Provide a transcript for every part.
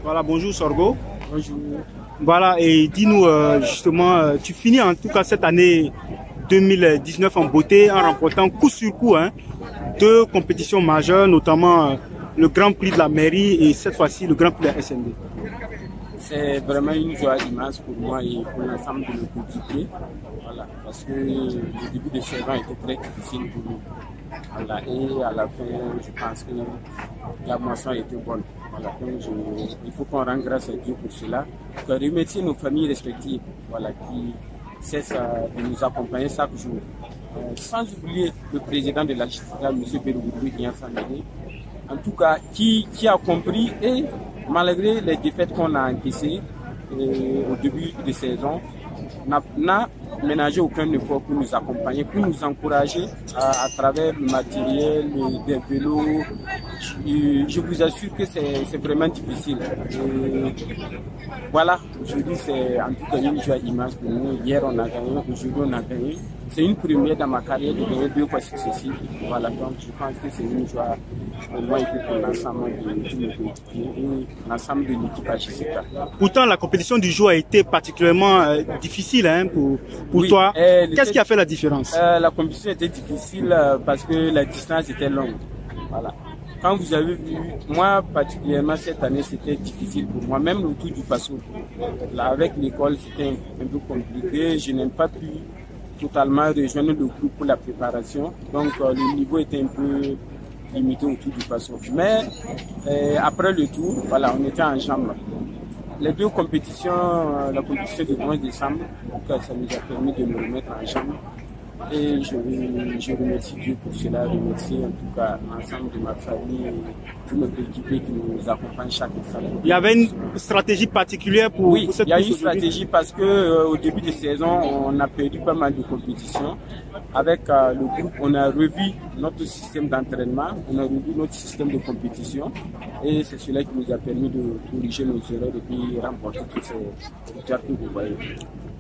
Voilà, bonjour Sorgho. Bonjour. Voilà, et dis-nous justement, tu finis en tout cas cette année 2019 en beauté en remportant coup sur coup deux compétitions majeures, notamment le Grand Prix de la mairie et cette fois-ci le Grand Prix de la SND. C'est vraiment une joie immense pour moi et pour l'ensemble de nos coéquipiers. Voilà, parce que le début de saison était très difficile pour nous. Voilà, et à la fin, je pense que la moisson était bonne. Voilà, donc il faut qu'on rende grâce à Dieu pour cela. Je remercier nos familles respectives, voilà, qui cessent de nous accompagner chaque jour. Sans oublier le président de la GISCA, M. Berougou Samedi, en tout cas, qui a compris et malgré les défaites qu'on a encaissées au début de saison, n'a ménagé aucun effort pour nous accompagner, pour nous encourager à travers le matériel, des vélos. Je vous assure que c'est vraiment difficile. Et voilà, aujourd'hui c'est en tout cas une joie immense pour nous. Hier on a gagné, aujourd'hui on a gagné. C'est une première dans ma carrière de gagner 2 fois successifs. Voilà, donc je pense que c'est une joie pour moi et pour l'ensemble de nos coéquipiers et l'ensemble de l'équipe à GISCA. Pourtant, la compétition du jour a été particulièrement difficile pour oui, toi. Qu'est-ce qui a fait la différence? La compétition était difficile parce que la distance était longue. Voilà. Quand vous avez vu, moi particulièrement cette année, c'était difficile pour moi, même le Tour du Faso. Là, avec l'école, c'était un peu compliqué. Je n'ai pas pu totalement rejoindre le groupe pour la préparation. Donc, le niveau était un peu limité au Tour du Faso. Mais après le tour, voilà, on était en jambes. Les deux compétitions, la compétition du 11 décembre, ça nous a permis de nous remettre en jambes. Et je remercie Dieu pour cela, remercie en tout cas l'ensemble de ma famille et tous nos équipes qui nous accompagnent chaque instant. Il y avait une stratégie particulière pour cette course? Oui, il y a une stratégie parce que au début de saison, on a perdu pas mal de compétitions. Avec le groupe, on a revu notre système d'entraînement, on a revu notre système de compétition et c'est cela qui nous a permis de corriger nos erreurs et puis remporter toutes ces victoires que vous voyez.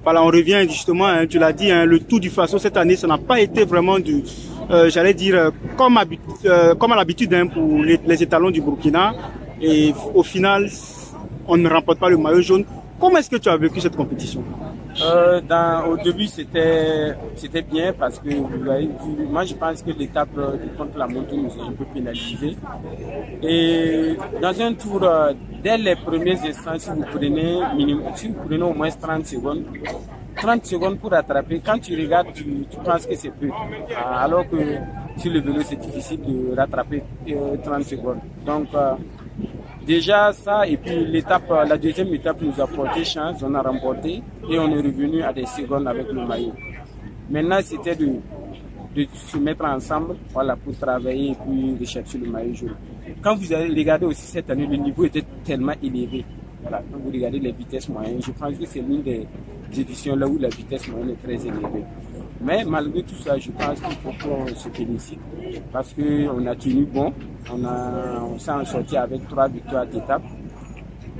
Voilà, on revient justement, tu l'as dit, le Tour du Faso cette année, ça n'a pas été vraiment du, j'allais dire, comme à l'habitude pour les étalons du Burkina. Et au final, on ne remporte pas le maillot jaune. Comment est-ce que tu as vécu cette compétition? Au début, c'était bien parce que moi, je pense que l'étape contre la montée nous a un peu pénalisé. Et dans un tour, dès les premiers instants, si vous prenez au moins 30 secondes pour rattraper, quand tu regardes, tu penses que c'est peu. Alors que sur le vélo, c'est difficile de rattraper 30 secondes. Donc, déjà ça, et puis la deuxième étape nous a porté chance, on a remporté et on est revenu à des secondes avec le maillot. Maintenant, c'était de se mettre ensemble, voilà, pour travailler et puis rechercher le maillot jaune. Quand vous allez regarder aussi cette année, le niveau était tellement élevé. Voilà, quand vous regardez les vitesses moyennes, je pense que c'est l'une des éditions là où la vitesse moyenne est très élevée. Mais malgré tout ça, je pense qu'il faut qu'on se félicite parce qu'on a tenu bon. On s'est en sorti avec 3 victoires d'étape,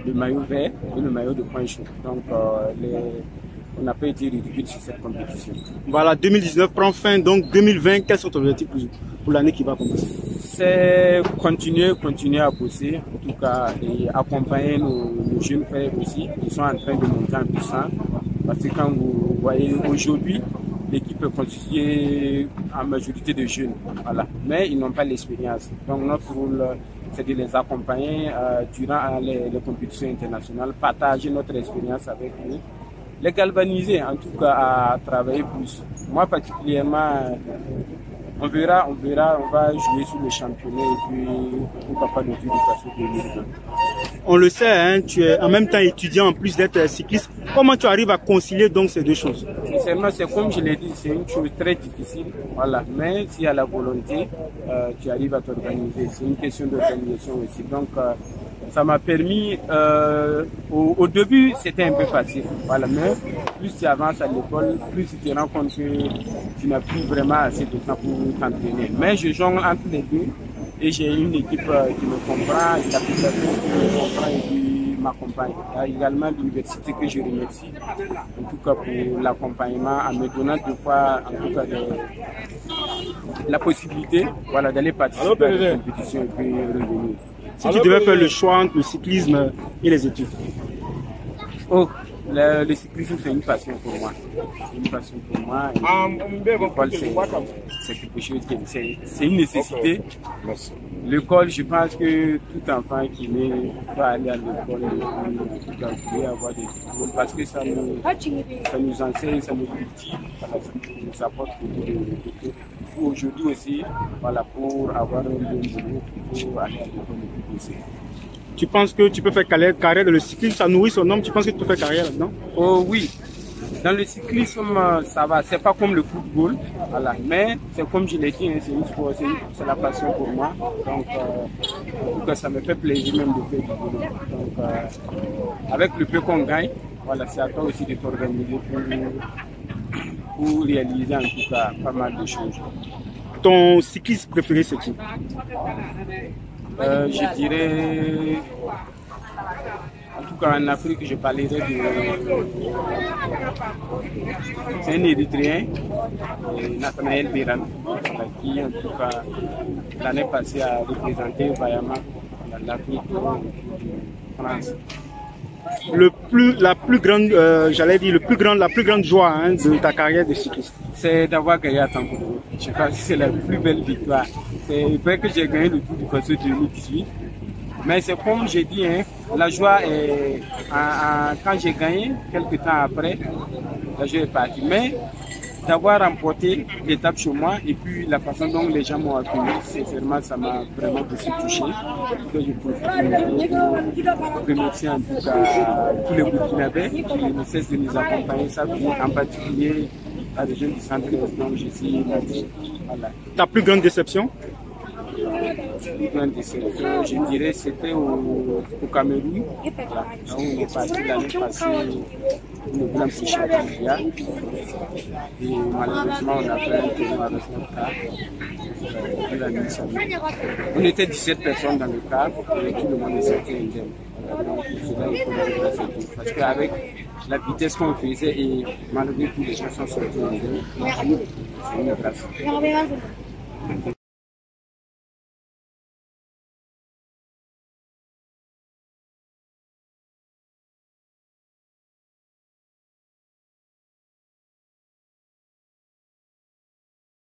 le maillot vert et le maillot de point chaud. Donc, on n'a pas été ridicule sur cette compétition. Voilà, 2019 prend fin, donc 2020, quels sont tes objectifs pour l'année qui va commencer? C'est continuer à bosser, en tout cas, et accompagner nos jeunes frères aussi. Ils sont en train de monter en puissance. Parce que quand vous voyez aujourd'hui, l'équipe est constituée en majorité de jeunes, voilà. Mais ils n'ont pas l'expérience. Donc notre rôle, c'est de les accompagner durant les compétitions internationales, partager notre expérience avec eux, les galvaniser en tout cas à travailler plus. Moi particulièrement, on va jouer sur le championnat et puis pourquoi pas le Tour du Faso 2020. On le sait, tu es en même temps étudiant en plus d'être cycliste. Comment tu arrives à concilier donc ces deux choses? Sincèrement, c'est comme je l'ai dit, c'est une chose très difficile. Voilà. Mais s'il y a la volonté, tu arrives à t'organiser. C'est une question d'organisation aussi. Donc, ça m'a permis, au début, c'était un peu facile. Voilà. Mais plus tu avances à l'école, plus tu te rends compte que tu n'as plus vraiment assez de temps pour t'entraîner. Mais je jongle entre les deux. Et j'ai une équipe qui me comprend, une application qui me comprend et qui m'accompagne. Il y a également l'université que je remercie, en tout cas pour l'accompagnement, en me donnant des fois, en tout cas, la possibilité, voilà, d'aller participer à la compétition et puis revenir. Si tu devais faire le choix entre le cyclisme et les études. Oh, le cyclisme, c'est une passion pour moi. C'est une passion pour moi. L'école, c'est quelque chose qui c'est une nécessité. L'école, je pense que tout enfant qui naît va aller à l'école, doit avoir des diplômes parce que ça nous enseigne, ça nous cultive, voilà, ça nous apporte beaucoup de aujourd'hui aussi, voilà, pour avoir un bon boulot, pour aller à l'école et bosser. Tu penses que tu peux faire carrière dans le cyclisme, ça nourrit son homme, tu penses que tu peux faire carrière là-dedans? Oh oui, dans le cyclisme, ça va, c'est pas comme le football, voilà, mais c'est comme je l'ai dit, hein, c'est une sport, c'est la passion pour moi, donc en tout cas ça me fait plaisir même de faire du boulot. Donc avec le peu qu'on gagne, voilà, c'est à toi aussi de t'organiser pour réaliser en tout cas pas mal de choses. Ton cycliste préféré c'est qui? Je dirais, en tout cas en Afrique, je parlerai de... C'est un Érythréen, Nathanaël Biran, qui en tout cas l'année passée a représenté Bayama, l'Afrique de France. La plus grande, j'allais dire, la plus grande joie hein, de ta carrière de cycliste? C'est d'avoir gagné à Tambourou. Je pense que c'est la plus belle victoire. C'est vrai que j'ai gagné le Tour du Faso 2018. Mais c'est comme j'ai dit, hein, la joie est... quand j'ai gagné, quelques temps après, la joie est partie. Mais d'avoir remporté l'étape chez moi et puis la façon dont les gens m'ont accueilli, sincèrement, ça m'a vraiment beaucoup touché. Donc je profite de remercier en tout cas tous les Burkinabés qui ne cessent de nous accompagner, ça, en particulier la région du centre, donc je suis voilà. Ta plus grande déception? La plus grande déception, je dirais, c'était au Cameroun, là où on est parti l'année passée pour le Grand Prix Championnat. Et malheureusement, on a fait un tournoi avec notre car. On était 17 personnes dans le car et tout le monde est sorti indemne. Parce qu'avec la vitesse qu'on faisait et malgré tout, les gens sont sortis indemnes. C'est une grâce.